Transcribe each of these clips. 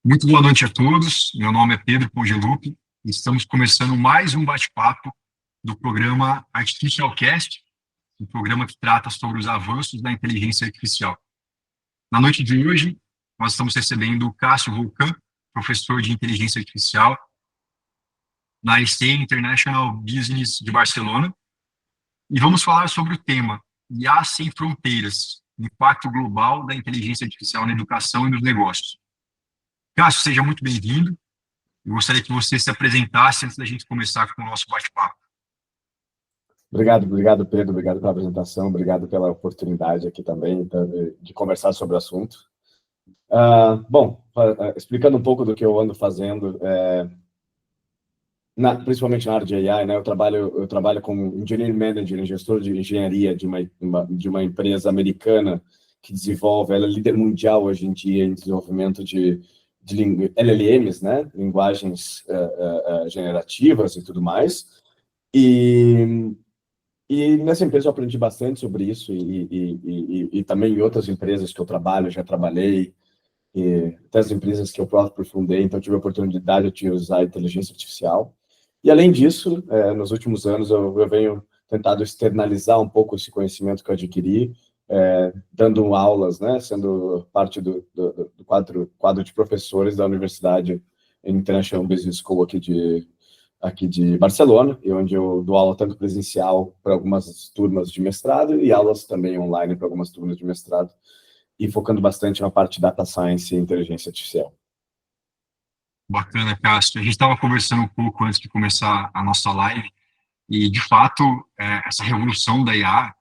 Muito boa noite a todos. Meu nome é Pedro Pongelupi e estamos começando mais um bate-papo do programa Artificial Cast, um programa que trata sobre os avanços da inteligência artificial. Na noite de hoje, nós estamos recebendo o Cássio Volcan, professor de inteligência artificial na IC International Business de Barcelona, e vamos falar sobre o tema IA sem fronteiras, impacto global da inteligência artificial na educação e nos negócios. Cássio, seja muito bem-vindo. Eu gostaria que você se apresentasse antes da gente começar com o nosso bate-papo. Obrigado, Pedro. Obrigado pela apresentação. Obrigado pela oportunidade aqui também então, de conversar sobre o assunto. Explicando um pouco do que eu ando fazendo, principalmente na área de AI, né? Eu trabalho como engineering manager, gestor de engenharia de uma empresa americana que desenvolve, ela é líder mundial hoje em dia em desenvolvimento de LLMs, né? Linguagens generativas e tudo mais. E nessa empresa eu aprendi bastante sobre isso e também em outras empresas que eu trabalho, já trabalhei, e até as empresas que eu próprio fundei, então eu tive a oportunidade de usar a inteligência artificial. E além disso, nos últimos anos eu venho tentado externalizar um pouco esse conhecimento que eu adquiri, dando aulas, né, sendo parte do quadro de professores da Universidade International Business School aqui de Barcelona, e onde eu dou aula tanto presencial para algumas turmas de mestrado e aulas também online para algumas turmas de mestrado, e focando bastante na parte de data science e inteligência artificial. Bacana, Cássio. A gente estava conversando um pouco antes de começar a nossa live e, de fato, essa revolução da IA,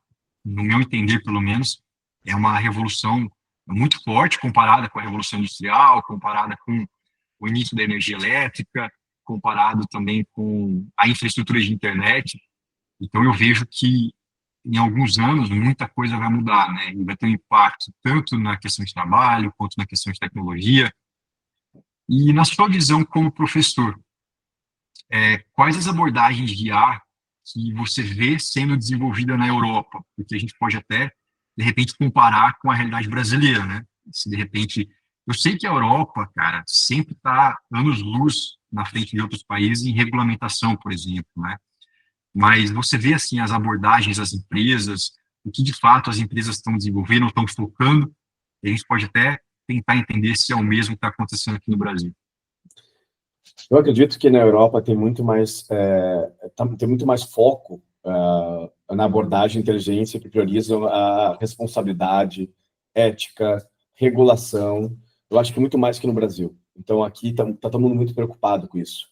no meu entender, pelo menos, é uma revolução muito forte comparada com a Revolução Industrial, comparada com o início da energia elétrica, comparado também com a infraestrutura de internet. Então, eu vejo que, em alguns anos, muita coisa vai mudar, né? E vai ter um impacto tanto na questão de trabalho, quanto na questão de tecnologia. E, na sua visão como professor, quais as abordagens de IA que você vê sendo desenvolvida na Europa? Porque a gente pode até, de repente, comparar com a realidade brasileira, né? Se, de repente, eu sei que a Europa, cara, sempre está anos-luz na frente de outros países em regulamentação, por exemplo, né? Mas você vê, assim, as abordagens das empresas, o que, de fato, as empresas estão desenvolvendo, estão focando, e a gente pode até tentar entender se é o mesmo que está acontecendo aqui no Brasil. Eu acredito que na Europa tem muito mais, tem muito mais foco na abordagem de inteligência que prioriza a responsabilidade, ética, regulação. Eu acho que muito mais que no Brasil. Então, aqui está todo mundo muito preocupado com isso.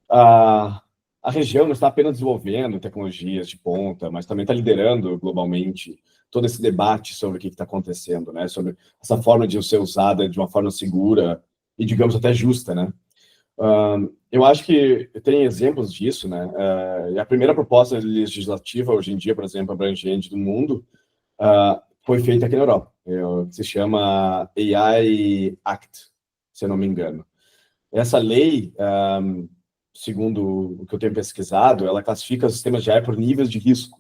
A região não está apenas desenvolvendo tecnologias de ponta, mas também está liderando globalmente todo esse debate sobre o que está acontecendo, né? Sobre essa forma de ser usada de uma forma segura e, digamos, até justa, né? Eu acho que tem exemplos disso, né? A primeira proposta legislativa hoje em dia, por exemplo, abrangente do mundo, foi feita aqui na Europa, que se chama AI Act, se eu não me engano. Essa lei, segundo o que eu tenho pesquisado, ela classifica os sistemas de AI por níveis de risco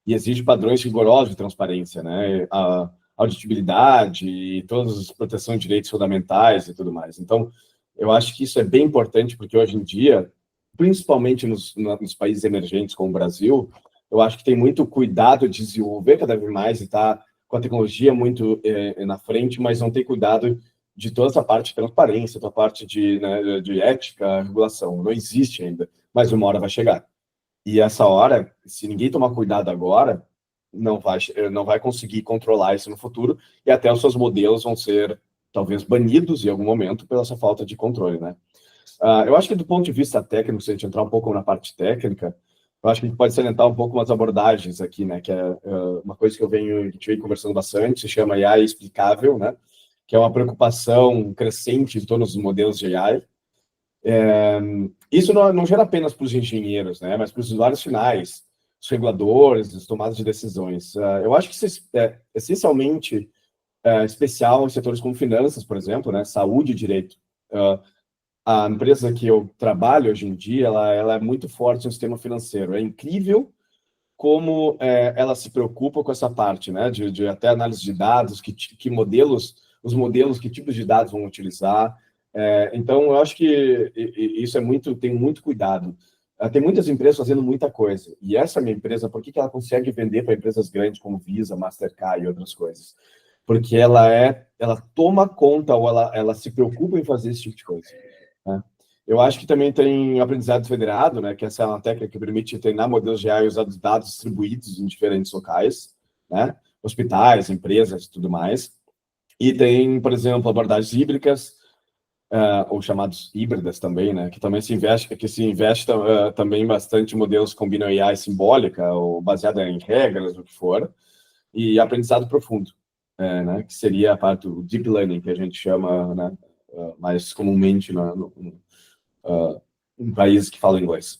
e exige padrões rigorosos de transparência, né? A auditabilidade, todas as proteções de direitos fundamentais e tudo mais. Então, eu acho que isso é bem importante, porque hoje em dia, principalmente nos países emergentes como o Brasil, eu acho que tem muito cuidado de desenvolver cada vez mais e está com a tecnologia muito na frente, mas não tem cuidado de toda essa parte de transparência, toda a parte de ética, regulação. Não existe ainda, mas uma hora vai chegar. E essa hora, se ninguém tomar cuidado agora, não vai conseguir controlar isso no futuro, e até os seus modelos vão ser, talvez, banidos em algum momento pela essa falta de controle, né? Eu acho que do ponto de vista técnico, se a gente entrar um pouco na parte técnica, eu acho que a gente pode salientar um pouco umas abordagens aqui, né? Que é uma coisa que a gente vem conversando bastante, se chama AI explicável, né? Que é uma preocupação crescente de todos os modelos de AI. Isso não gera apenas para os engenheiros, né? Mas para os usuários finais, os reguladores, as tomadas de decisões. Eu acho que isso é essencialmente especial em setores como finanças, por exemplo, né? Saúde e direito. A empresa que eu trabalho hoje em dia, ela é muito forte no sistema financeiro. É incrível como ela se preocupa com essa parte, né? De até análise de dados, que modelos, os modelos, que tipos de dados vão utilizar, Então, eu acho que isso tem muito cuidado. Tem muitas empresas fazendo muita coisa. E essa minha empresa, por que ela consegue vender para empresas grandes como Visa, Mastercard e outras coisas? Porque ela toma conta ou ela se preocupa em fazer esse tipo de coisa, né? Eu acho que também tem aprendizado federado, né? Que essa é uma técnica que permite treinar modelos de AI usando dados distribuídos em diferentes locais, né? Hospitais, empresas e tudo mais. E tem, por exemplo, abordagens híbridas, ou chamados híbridas também, né? Que se investe também bastante em modelos que combinam AI simbólica ou baseada em regras, o que for, e aprendizado profundo, né? Que seria a parte do deep learning, que a gente chama, né? Mais comumente em países que falam inglês.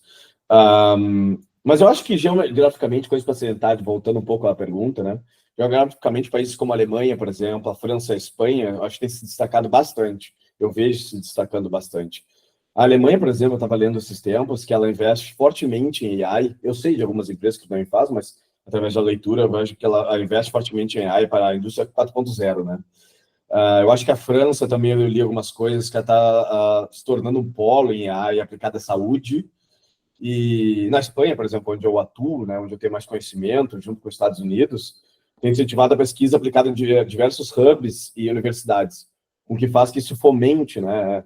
Mas eu acho que geograficamente, coisa para salientar, voltando um pouco à pergunta, né? Geograficamente, países como a Alemanha, por exemplo, a França, a Espanha, eu acho que tem se destacado bastante. Eu vejo se destacando bastante. A Alemanha, por exemplo, eu estava lendo esses tempos que ela investe fortemente em AI. Eu sei de algumas empresas que também fazem, mas através da leitura eu vejo que ela investe fortemente em AI para a indústria 4.0, né? Eu acho que a França também, eu li algumas coisas que está se tornando um polo em AI aplicada à saúde. E na Espanha, por exemplo, onde eu atuo, né, onde eu tenho mais conhecimento, junto com os Estados Unidos, tem incentivado a pesquisa aplicada em diversos hubs e universidades, o que faz que isso fomente, né,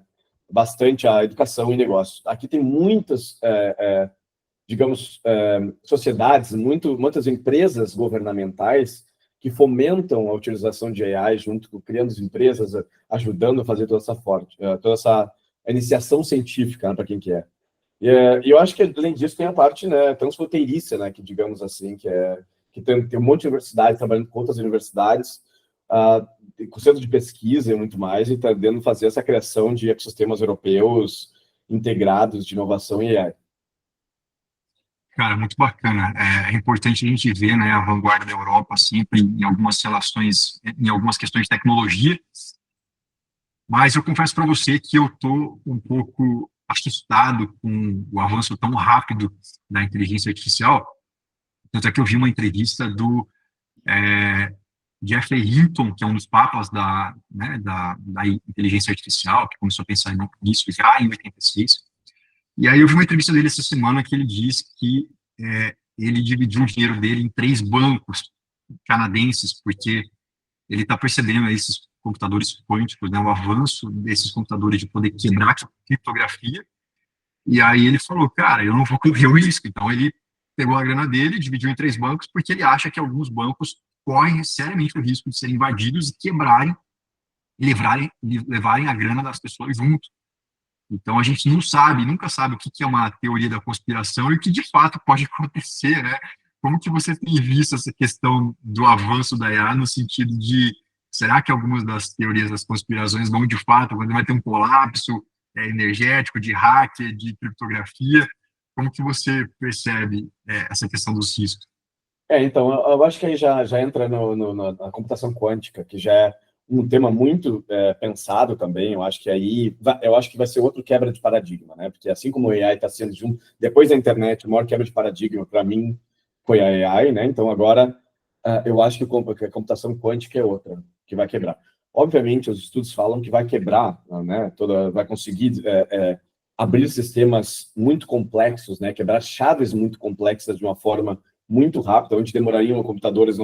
bastante a educação e negócios. Aqui tem muitas, digamos, sociedades, muitas empresas governamentais que fomentam a utilização de AI criando as empresas, ajudando a fazer toda essa iniciação científica, né, para quem quer. E eu acho que, além disso, tem a parte, né, transfronteiriça, né, que, digamos assim, que tem um monte de universidades trabalhando com outras universidades, com centro de pesquisa e muito mais, e tentando fazer essa criação de ecossistemas europeus integrados de inovação e AI. Cara, muito bacana. É importante a gente ver, né, a vanguarda da Europa sempre em algumas relações, em algumas questões de tecnologia, mas eu confesso para você que eu estou um pouco assustado com o avanço tão rápido da inteligência artificial. Tanto é que eu vi uma entrevista do Jeffrey Hinton, que é um dos papas da inteligência artificial, que começou a pensar nisso já em 86. E aí eu vi uma entrevista dele essa semana que ele diz que ele dividiu o dinheiro dele em 3 bancos canadenses, porque ele está percebendo esses computadores quânticos, né, o avanço desses computadores de poder quebrar criptografia. E aí ele falou, cara, eu não vou correr o risco. Então ele pegou a grana dele, dividiu em 3 bancos, porque ele acha que alguns bancos correm seriamente o risco de serem invadidos e quebrarem e levarem a grana das pessoas junto. Então a gente não sabe, nunca sabe o que é uma teoria da conspiração e o que de fato pode acontecer, né? Como que você tem visto essa questão do avanço da IA no sentido de, será que algumas das teorias das conspirações vão de fato, quando vai ter um colapso energético, de hacker, de criptografia? Como que você percebe essa questão dos riscos? Então, eu acho que aí já entra na computação quântica, que já é um tema muito pensado também. Eu acho que vai ser outro quebra de paradigma, né? Porque assim como o AI está sendo, depois da internet, o maior quebra de paradigma para mim foi a AI, né? Então agora eu acho que a computação quântica é outra que vai quebrar. Obviamente, os estudos falam que vai quebrar, né? Vai conseguir abrir sistemas muito complexos, né? Quebrar chaves muito complexas de uma forma muito rápida, onde demorariam computadores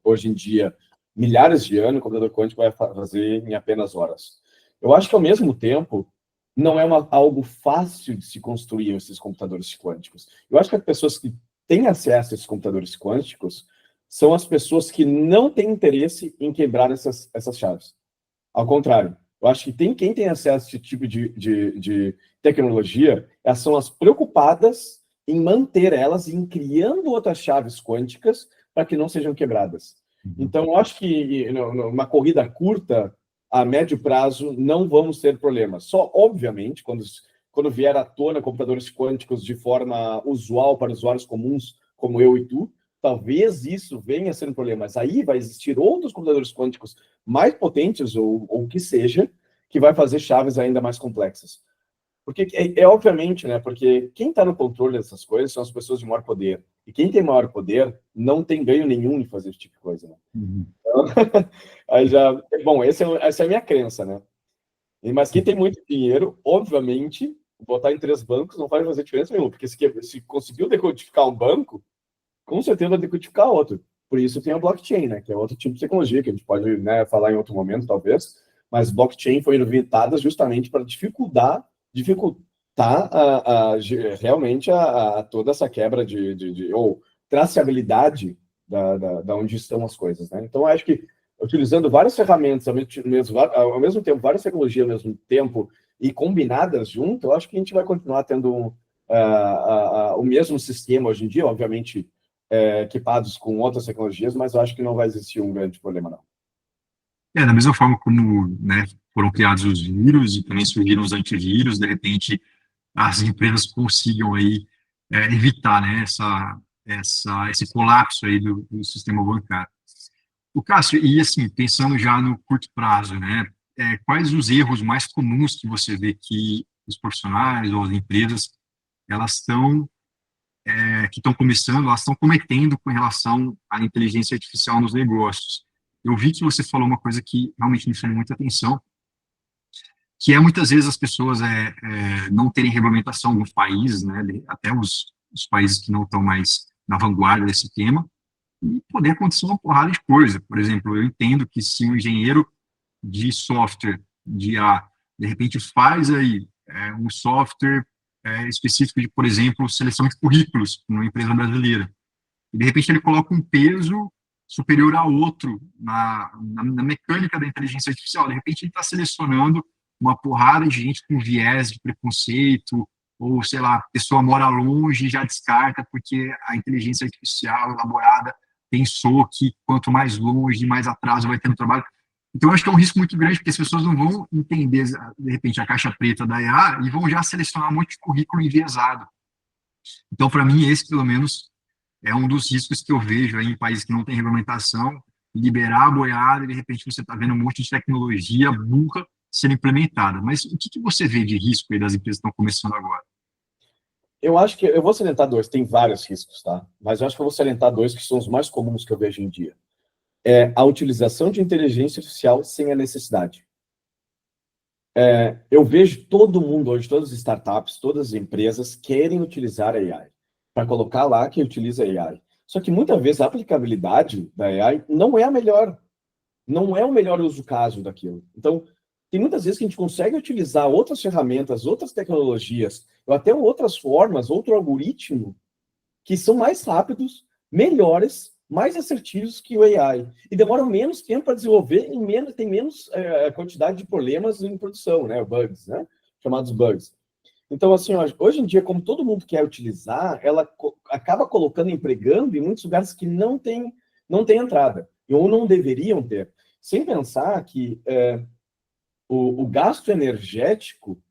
hoje em dia milhares de anos, o computador quântico vai fazer em apenas horas. Eu acho que, ao mesmo tempo, não é algo fácil de se construir esses computadores quânticos. Eu acho que as pessoas que têm acesso a esses computadores quânticos são as pessoas que não têm interesse em quebrar essas chaves. Ao contrário, eu acho que quem tem acesso a esse tipo de tecnologia são as preocupadas em manter elas e em criando outras chaves quânticas para que não sejam quebradas. Então, eu acho que numa corrida curta, a médio prazo, não vamos ter problemas. Só, obviamente, quando vier à tona computadores quânticos de forma usual para usuários comuns, como eu e tu, talvez isso venha a ser um problema. Mas aí vai existir outros computadores quânticos mais potentes, ou o que seja, que vai fazer chaves ainda mais complexas. Porque obviamente, né? Porque quem está no controle dessas coisas são as pessoas de maior poder. E quem tem maior poder não tem ganho nenhum em fazer esse tipo de coisa, né? Uhum. Então, aí já... Bom, essa é a minha crença, né? Mas quem tem muito dinheiro, obviamente, botar em 3 bancos não vai fazer diferença nenhuma, porque se conseguiu decodificar um banco, com certeza vai decodificar outro. Por isso tem a blockchain, né, que é outro tipo de tecnologia, que a gente pode, né, falar em outro momento, talvez, mas blockchain foi inventada justamente para dificultar realmente toda essa quebra ou traceabilidade da onde estão as coisas, né? Então, eu acho que utilizando várias ferramentas ao mesmo tempo, várias tecnologias ao mesmo tempo e combinadas junto, eu acho que a gente vai continuar tendo o mesmo sistema hoje em dia, obviamente equipados com outras tecnologias, mas eu acho que não vai existir um grande problema, não. Da mesma forma como, né, foram criados os vírus e também surgiram os antivírus, de repente as empresas consigam aí evitar, né, esse colapso aí do sistema bancário. O Cássio, e assim, pensando já no curto prazo, né, quais os erros mais comuns que você vê que os profissionais ou as empresas elas estão que estão começando, elas estão cometendo com relação à inteligência artificial nos negócios? Eu vi que você falou uma coisa que realmente me chamou muita atenção, que é muitas vezes as pessoas não terem regulamentação nos países, né, até os países que não estão mais na vanguarda desse tema, e poder acontecer uma porrada de coisa. Por exemplo, eu entendo que se um engenheiro de software de IA, de repente faz aí um software específico de, por exemplo, seleção de currículos numa empresa brasileira, e de repente ele coloca um peso superior a outro na mecânica da inteligência artificial. De repente ele está selecionando uma porrada de gente com viés de preconceito, ou, sei lá, a pessoa mora longe e já descarta porque a inteligência artificial elaborada pensou que quanto mais longe, mais atraso vai ter no trabalho. Então, eu acho que é um risco muito grande, porque as pessoas não vão entender, de repente, a caixa preta da IA e vão já selecionar um monte de currículo enviesado. Então, para mim, esse, pelo menos, é um dos riscos que eu vejo aí em países que não têm regulamentação, liberar a boiada e, de repente, você está vendo um monte de tecnologia burra sendo implementada. Mas o que você vê de risco aí das empresas que estão começando agora? Eu acho que eu vou salientar 2, tem vários riscos, tá? Mas eu acho que eu vou salientar 2 que são os mais comuns que eu vejo em dia. É a utilização de inteligência artificial sem a necessidade. Eu vejo todo mundo hoje, todas as startups, todas as empresas querem utilizar a AI, para colocar lá que utiliza a AI. Só que muitas vezes a aplicabilidade da AI não é a melhor, não é o melhor uso caso daquilo. Então, tem muitas vezes que a gente consegue utilizar outras ferramentas, outras tecnologias, ou até outras formas, outro algoritmo, que são mais rápidos, melhores, mais assertivos que o AI. E demoram menos tempo para desenvolver e tem menos quantidade de problemas em produção, né? Bugs, né? Chamados bugs. Então, assim, hoje em dia, como todo mundo quer utilizar, ela acaba colocando, empregando em muitos lugares que não tem entrada, ou não deveriam ter. Sem pensar que o gasto energético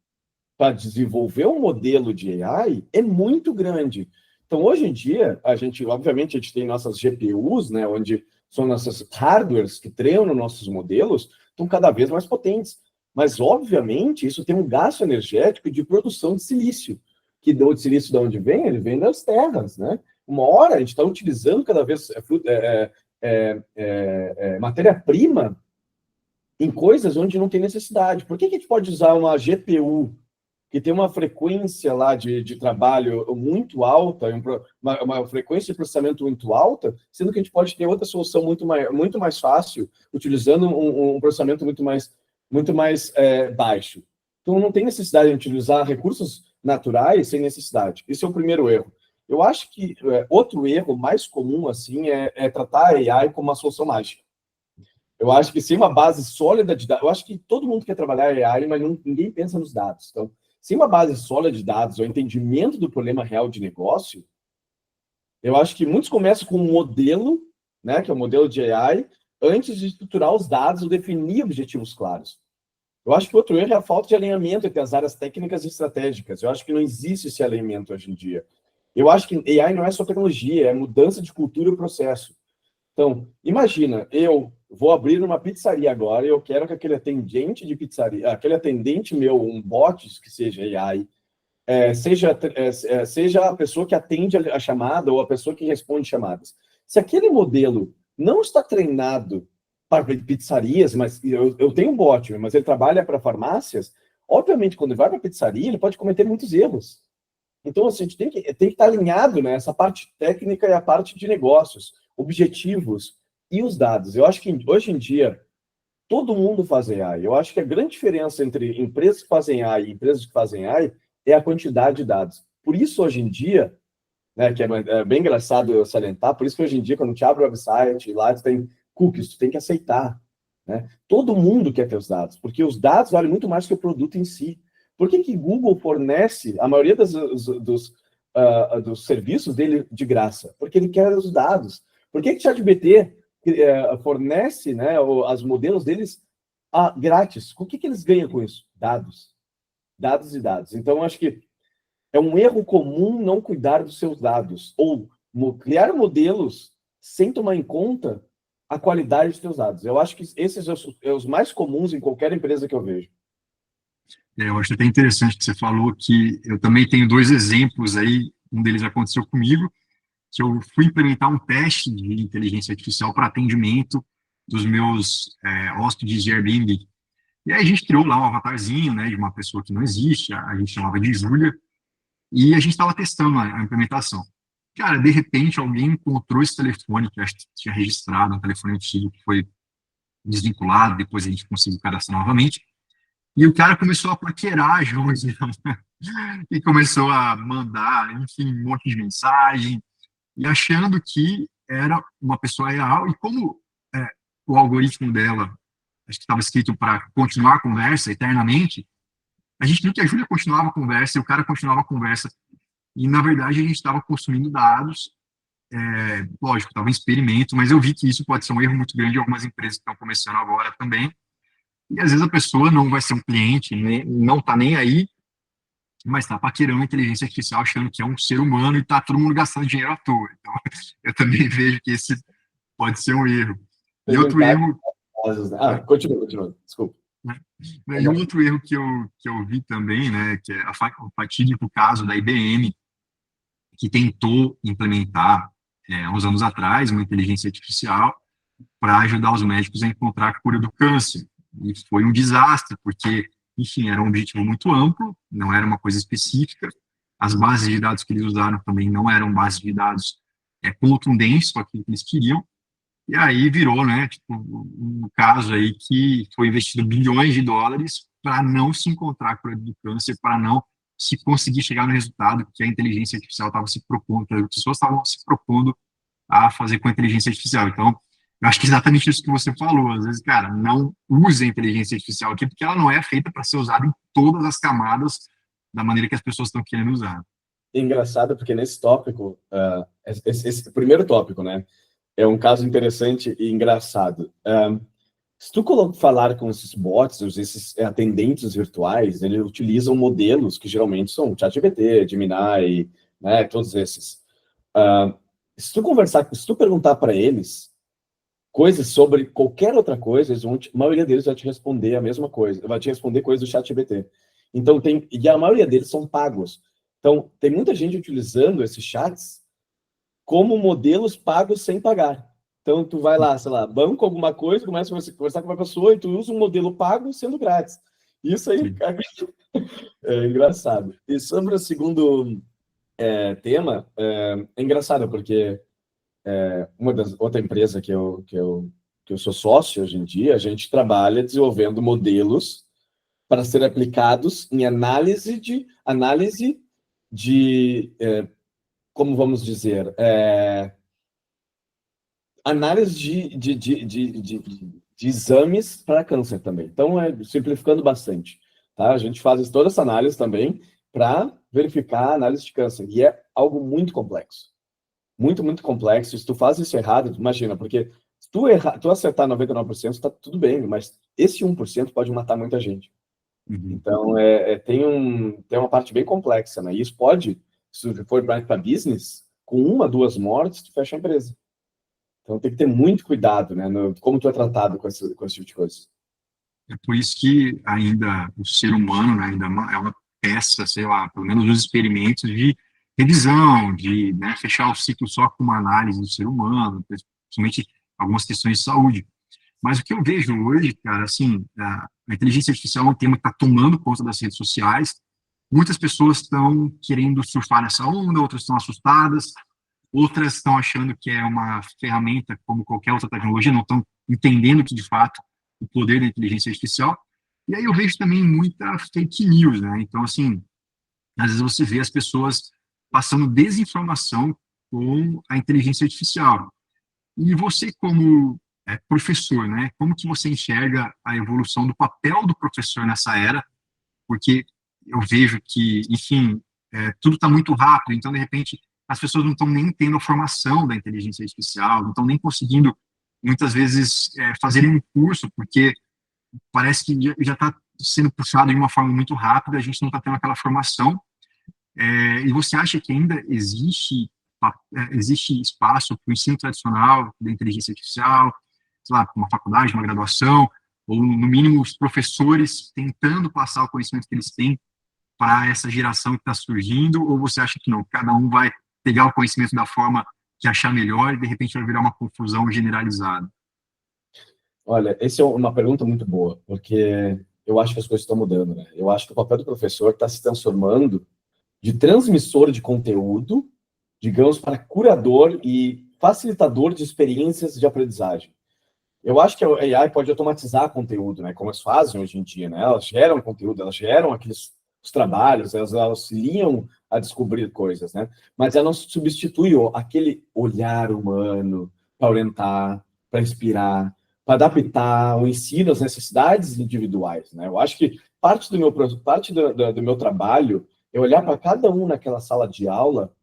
para desenvolver um modelo de AI é muito grande. Então, hoje em dia, obviamente, a gente tem nossas GPUs, né, onde são nossas hardwares que treinam nossos modelos, estão cada vez mais potentes. Mas, obviamente, isso tem um gasto energético de produção de silício. Que o silício de onde vem? Ele vem das terras, né? Uma hora a gente está utilizando cada vez matéria-prima em coisas onde não tem necessidade. Por que a gente pode usar uma GPU que tem uma frequência lá de trabalho muito alta, uma frequência de processamento muito alta, sendo que a gente pode ter outra solução muito mais fácil, utilizando um processamento muito mais baixo. Então, não tem necessidade de utilizar recursos naturais sem necessidade. Esse é o primeiro erro. Eu acho que outro erro mais comum assim é tratar a AI como uma solução mágica. Eu acho que sem uma base sólida de dados, eu acho que todo mundo quer trabalhar em AI, mas ninguém pensa nos dados. Então, sem uma base sólida de dados, ou entendimento do problema real de negócio, eu acho que muitos começam com um modelo, né, que é o modelo de AI, antes de estruturar os dados ou definir objetivos claros. Eu acho que outro erro é a falta de alinhamento entre as áreas técnicas e estratégicas. Eu acho que não existe esse alinhamento hoje em dia. Eu acho que AI não é só tecnologia, é mudança de cultura e processo. Então, imagina, eu vou abrir uma pizzaria agora e eu quero que aquele atendente de pizzaria, aquele atendente meu, um bot que seja AI, seja a pessoa que atende a chamada ou a pessoa que responde chamadas. Se aquele modelo não está treinado para pizzarias, mas eu tenho um bot, mas ele trabalha para farmácias. Obviamente, quando ele vai para pizzaria, ele pode cometer muitos erros. Então, assim, a gente tem que estar alinhado, né, essa parte técnica e a parte de negócios, objetivos e os dados. Eu acho que hoje em dia todo mundo faz AI. Eu acho que a grande diferença entre empresas que fazem AI e empresas que fazem AI é a quantidade de dados. Por isso, hoje em dia, né, que é bem engraçado eu salientar, por isso que hoje em dia, quando te abre o website, lá tu tem cookies, tu tem que aceitar. Né? Todo mundo quer ter os dados, porque os dados valem muito mais que o produto em si. Por que que Google fornece a maioria dos serviços dele de graça? Porque ele quer os dados. Por que que o ChatGPT fornece, né, os modelos deles grátis? O que que eles ganham com isso? Dados. Dados e dados. Então, eu acho que é um erro comum não cuidar dos seus dados, ou criar modelos sem tomar em conta a qualidade dos seus dados. Eu acho que esses são os mais comuns em qualquer empresa que eu vejo. Eu acho até interessante que você falou que eu também tenho 2 exemplos aí, um deles aconteceu comigo, que eu fui implementar um teste de inteligência artificial para atendimento dos meus hóspedes de Airbnb. E aí a gente criou lá um avatarzinho, né, de uma pessoa que não existe, a gente chamava de Júlia, e a gente estava testando a implementação. Cara, de repente alguém encontrou esse telefone que eu acho que tinha registrado, um telefone antigo que foi desvinculado, depois a gente conseguiu cadastrar novamente, e o cara começou a paquerar a Júlia, e começou a mandar, enfim, um monte de mensagem, e achando que era uma pessoa real, e como o algoritmo dela, acho que estava escrito para continuar a conversa eternamente, a gente viu que a Júlia continuava a conversa e o cara continuava a conversa, e na verdade a gente estava consumindo dados, lógico, estava em experimento, mas eu vi que isso pode ser um erro muito grande de algumas empresas que estão começando agora também, e às vezes a pessoa não vai ser um cliente, não está nem aí, mas está paquerando a inteligência artificial achando que é um ser humano e está todo mundo gastando dinheiro à toa. Então, eu também vejo que esse pode ser um erro. E outro erro... Continua, desculpa. E um outro erro que eu vi também, né, que é o fatídico caso da IBM, que tentou implementar, uns anos atrás, uma inteligência artificial para ajudar os médicos a encontrar a cura do câncer. E foi um desastre, porque, enfim, era um objetivo muito amplo, não era uma coisa específica. As bases de dados que eles usaram também não eram bases de dados contundentes com aquilo que eles queriam. E aí virou, né, tipo, um caso aí que foi investido bilhões de dólares para não se encontrar a cura do câncer, para não se conseguir chegar no resultado que a inteligência artificial estava se propondo, que as pessoas estavam se propondo a fazer com a inteligência artificial. Então, eu acho que é exatamente isso que você falou. Às vezes, cara, não use a inteligência artificial aqui, porque ela não é feita para ser usada em todas as camadas da maneira que as pessoas estão querendo usar. Engraçado, porque nesse tópico, esse primeiro tópico, né, é um caso interessante e engraçado. Se tu falar com esses bots, esses atendentes virtuais, eles utilizam modelos que geralmente são ChatGPT, Gemini, né, todos esses. Se tu perguntar para eles coisas sobre qualquer outra coisa, a maioria deles vai te responder a mesma coisa, vai te responder coisas do ChatGPT. Então, e a maioria deles são pagos. Então, tem muita gente utilizando esses chats como modelos pagos sem pagar. Então, tu vai lá, sei lá, banco alguma coisa, começa a conversar com uma pessoa e tu usa um modelo pago sendo grátis. Isso aí é engraçado. E sobre o segundo tema, é engraçado, porque outra empresa que eu sou sócio hoje em dia, a gente trabalha desenvolvendo modelos para serem aplicados em análise de como vamos dizer, análise de exames para câncer também. Então, simplificando bastante. Tá? A gente faz toda essa análise também para verificar a análise de câncer. E é algo muito complexo. Muito, muito complexo. Se tu faz isso errado, imagina, porque se tu acertar 99%, está tudo bem, mas esse 1% pode matar muita gente. Uhum. Então, tem uma parte bem complexa, né? E isso pode, se for para business, com 1 a 2 mortes, tu fecha a empresa. Então, tem que ter muito cuidado, né? Como tu é tratado com esse tipo de coisa. É por isso que ainda o ser humano, né, ainda é uma peça, sei lá, pelo menos nos experimentos de revisão, de, né, fechar o ciclo só com uma análise do ser humano, principalmente algumas questões de saúde. Mas o que eu vejo hoje, cara, assim, a inteligência artificial é um tema que está tomando conta das redes sociais. Muitas pessoas estão querendo surfar nessa onda, outras estão assustadas, outras estão achando que é uma ferramenta como qualquer outra tecnologia, não estão entendendo que, de fato, o poder da inteligência artificial. E aí eu vejo também muita fake news, né? Então, assim, às vezes você vê as pessoas passando desinformação com a inteligência artificial. E você, como professor, né, como que você enxerga a evolução do papel do professor nessa era? Porque eu vejo que, enfim, tudo está muito rápido, então, de repente, as pessoas não estão nem tendo a formação da inteligência artificial, não estão nem conseguindo, muitas vezes, fazer um curso, porque parece que já está sendo puxado de uma forma muito rápida, a gente não está tendo aquela formação. E você acha que ainda existe espaço para o ensino tradicional da inteligência artificial, sei lá, uma faculdade, uma graduação, ou, no mínimo, os professores tentando passar o conhecimento que eles têm para essa geração que está surgindo, ou você acha que não, cada um vai pegar o conhecimento da forma que achar melhor e, de repente, vai virar uma confusão generalizada? Olha, essa é uma pergunta muito boa, porque eu acho que as coisas estão mudando, né? Eu acho que o papel do professor está se transformando de transmissor de conteúdo, digamos, para curador e facilitador de experiências de aprendizagem. Eu acho que a AI pode automatizar conteúdo, né? Como elas fazem hoje em dia, né? Elas geram conteúdo, elas geram aqueles os trabalhos, elas auxiliam a descobrir coisas, né? Mas ela não substitui aquele olhar humano para orientar, para inspirar, para adaptar o ensino às necessidades individuais, né? Eu acho que parte do meu trabalho é olhar para cada um naquela sala de aula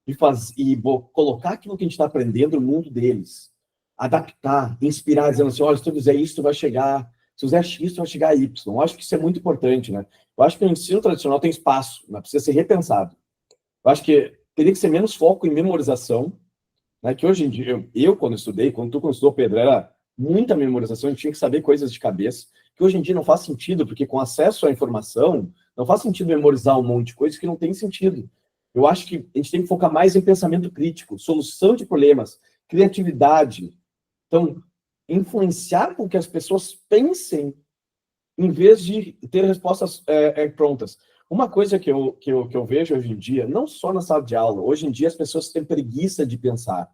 e colocar aquilo que a gente está aprendendo no mundo deles. Adaptar, inspirar, dizendo assim, olha, se tu fizer isso, tu vai chegar, se tu fizer X, tu vai chegar a Y. Eu acho que isso é muito importante, né? Eu acho que o ensino tradicional tem espaço, né? Precisa ser repensado. Eu acho que teria que ser menos foco em memorização, né? Que hoje em dia, quando estudei, quando estudou, Pedro, era muita memorização, a gente tinha que saber coisas de cabeça, que hoje em dia não faz sentido, porque com acesso à informação, não faz sentido memorizar um monte de coisas que não tem sentido. Eu acho que a gente tem que focar mais em pensamento crítico, solução de problemas, criatividade. Então, influenciar com que as pessoas pensem em vez de ter respostas prontas. Uma coisa que eu vejo hoje em dia, não só na sala de aula, hoje em dia as pessoas têm preguiça de pensar.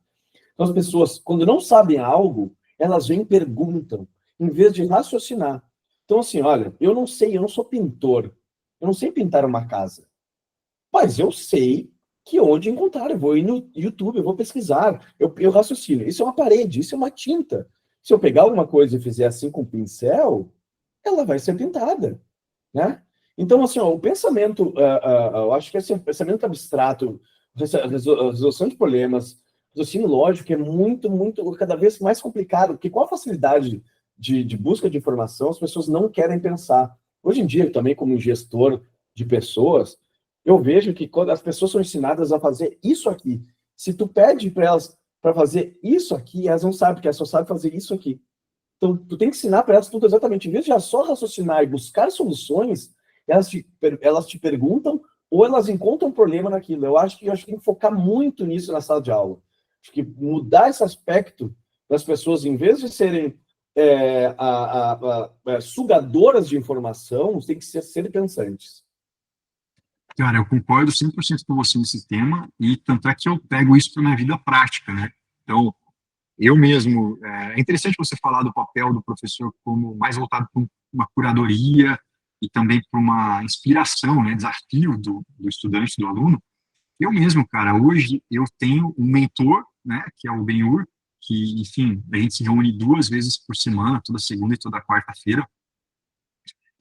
Então, as pessoas, quando não sabem algo, elas vêm e perguntam, em vez de raciocinar. Então, assim, olha, eu não sei, eu não sou pintor, eu não sei pintar uma casa. Mas eu sei que onde encontrar, eu vou ir no YouTube, eu vou pesquisar, eu raciocino. Isso é uma parede, isso é uma tinta. Se eu pegar alguma coisa e fizer assim com pincel, ela vai ser pintada, né? Então, assim, ó, o pensamento, eu acho que esse pensamento abstrato, resolução de problemas, raciocínio lógico é muito, muito, cada vez mais complicado, porque com a facilidade de busca de informação, as pessoas não querem pensar. Hoje em dia, também como gestor de pessoas, eu vejo que quando as pessoas são ensinadas a fazer isso aqui, se tu pede para elas para fazer isso aqui, elas não sabem, porque elas só sabem fazer isso aqui. Então, tu tem que ensinar para elas tudo exatamente. Em vez de elas só raciocinar e buscar soluções, elas te perguntam ou elas encontram um problema naquilo. Eu acho que tem que focar muito nisso na sala de aula. Acho que mudar esse aspecto das pessoas, em vez de serem sugadoras de informação, tem que ser pensantes. Cara, eu concordo 100% com você nesse tema, e tanto é que eu pego isso para minha vida prática, né? Então, eu mesmo, é interessante você falar do papel do professor como mais voltado para uma curadoria e também para uma inspiração, né, desafio do estudante, do aluno. Eu mesmo, cara, hoje eu tenho um mentor, né, que é o Benhur, que, enfim, a gente se reúne 2 vezes por semana, toda segunda e toda quarta-feira.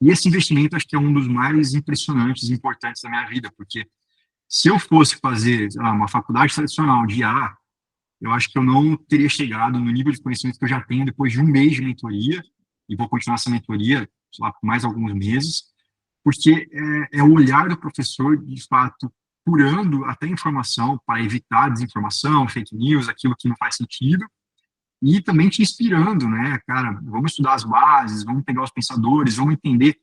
E esse investimento acho que é um dos mais impressionantes e importantes da minha vida, porque se eu fosse fazer, sei lá, uma faculdade tradicional de IA, eu acho que eu não teria chegado no nível de conhecimento que eu já tenho depois de um mês de mentoria, e vou continuar essa mentoria, sei lá, por mais alguns meses, porque é o olhar do professor, de fato, curando até informação para evitar desinformação, fake news, aquilo que não faz sentido, e também te inspirando, né, cara, vamos estudar as bases, vamos pegar os pensadores, vamos entender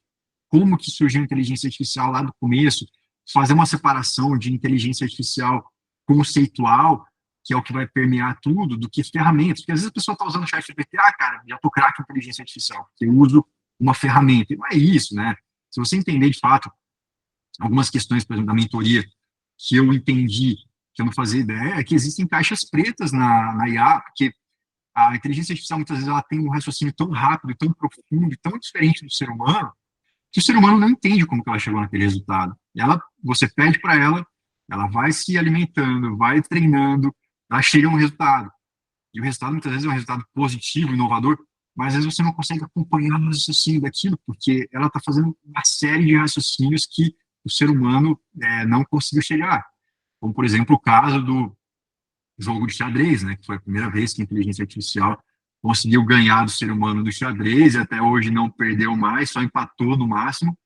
como que surgiu a inteligência artificial lá do começo, fazer uma separação de inteligência artificial conceitual que é o que vai permear tudo, do que ferramentas. Porque às vezes a pessoa está usando o chat GPT, cara, já tô craque em inteligência artificial, porque eu uso uma ferramenta. E não é isso, né? Se você entender de fato algumas questões, por exemplo, da mentoria, que eu entendi, que eu não fazia ideia, é que existem caixas pretas na IA, porque a inteligência artificial, muitas vezes, ela tem um raciocínio tão rápido, tão profundo, tão diferente do ser humano, que o ser humano não entende como que ela chegou naquele resultado. Você pede para ela vai se alimentando, vai treinando, ela chega a um resultado. E o resultado, muitas vezes, é um resultado positivo, inovador, mas às vezes você não consegue acompanhar o raciocínio daquilo, porque ela está fazendo uma série de raciocínios que o ser humano não conseguiu chegar. Como, por exemplo, o caso do jogo de xadrez, né, que foi a primeira vez que a inteligência artificial conseguiu ganhar do ser humano do xadrez, e até hoje não perdeu mais, só empatou no máximo.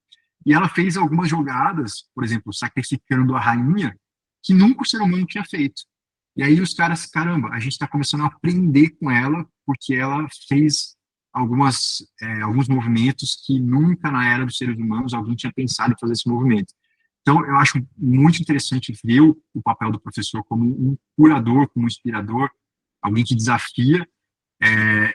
E ela fez algumas jogadas, por exemplo, sacrificando a rainha, que nunca o ser humano tinha feito. E aí os caras, caramba, a gente está começando a aprender com ela, porque ela fez alguns movimentos que nunca na era dos seres humanos alguém tinha pensado em fazer esse movimento. Então, eu acho muito interessante ver o papel do professor como um curador, como um inspirador, alguém que desafia,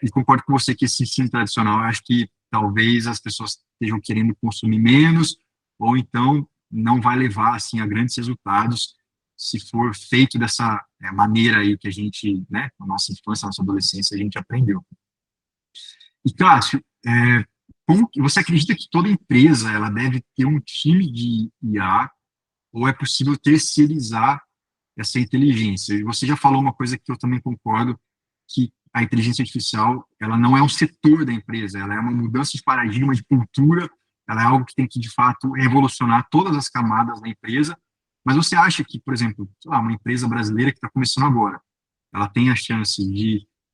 e concordo com você que esse ensino tradicional, eu acho que talvez as pessoas estejam querendo consumir menos, ou então não vai levar, assim, a grandes resultados se for feito dessa maneira aí que a gente, né, na nossa infância, na nossa adolescência, a gente aprendeu. E, Cássio, você acredita que toda empresa ela deve ter um time de IA ou é possível terceirizar essa inteligência? E você já falou uma coisa que eu também concordo, que a inteligência artificial, ela não é um setor da empresa, ela é uma mudança de paradigma, de cultura, ela é algo que tem que, de fato, revolucionar todas as camadas da empresa. Mas você acha que, por exemplo, sei lá, uma empresa brasileira que está começando agora, ela tem a chance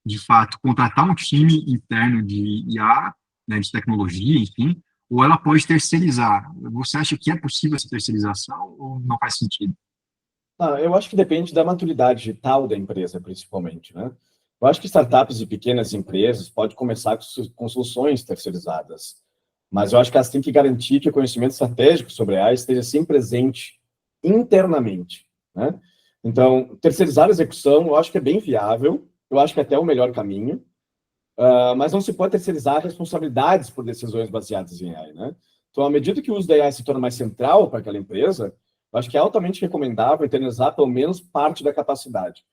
de fato, contratar um time interno de IA, né, de tecnologia, enfim, ou ela pode terceirizar? Você acha que é possível essa terceirização ou não faz sentido? Eu acho que depende da maturidade digital da empresa, principalmente, né? Eu acho que startups e pequenas empresas podem começar com soluções terceirizadas, mas eu acho que elas têm que garantir que o conhecimento estratégico sobre a AI esteja sempre presente internamente, né? Então, terceirizar a execução, eu acho que é bem viável, eu acho que é até o melhor caminho, mas não se pode terceirizar responsabilidades por decisões baseadas em AI, né? Então, à medida que o uso da AI se torna mais central para aquela empresa, eu acho que é altamente recomendável internalizar pelo menos parte da capacidade.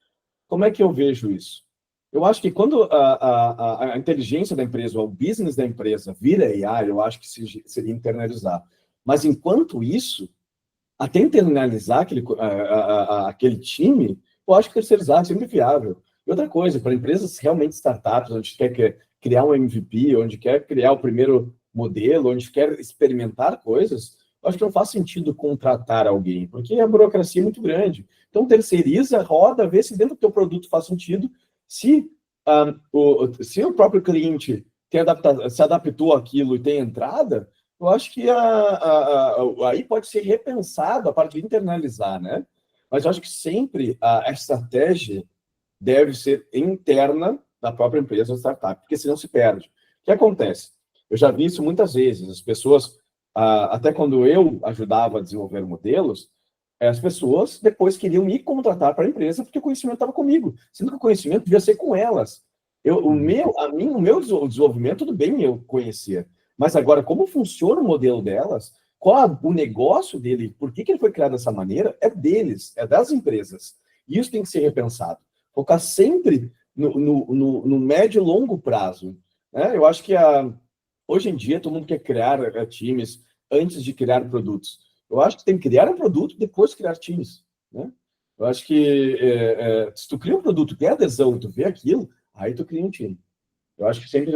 Como é que eu vejo isso? Eu acho que quando a inteligência da empresa, ou o business da empresa vira AI, eu acho que seria internalizar. Mas enquanto isso, até internalizar aquele time, eu acho que terceirizar é sempre viável. E outra coisa, para empresas realmente startups, onde quer criar um MVP, onde quer criar o primeiro modelo, onde quer experimentar coisas, eu acho que não faz sentido contratar alguém, porque a burocracia é muito grande. Então, terceiriza, roda, vê se dentro do teu produto faz sentido, se o próprio cliente se adaptou àquilo e tem entrada, eu acho que aí pode ser repensado a parte de internalizar, né? Mas eu acho que sempre a estratégia deve ser interna da própria empresa ou startup, porque senão se perde. O que acontece? Eu já vi isso muitas vezes. As pessoas, até quando eu ajudava a desenvolver modelos, as pessoas depois queriam me contratar para a empresa porque o conhecimento estava comigo, sendo que o conhecimento devia ser com elas. O meu desenvolvimento, tudo bem eu conhecer, mas agora, como funciona o modelo delas, qual o negócio dele, por que ele foi criado dessa maneira, é deles, é das empresas. E isso tem que ser repensado. Focar sempre no médio e longo prazo, né? Eu acho que hoje em dia todo mundo quer criar times antes de criar produtos. Eu acho que tem que criar um produto e depois criar times, né? Eu acho que se tu cria um produto, tem adesão e tu vê aquilo, aí tu cria um time. Eu acho que sempre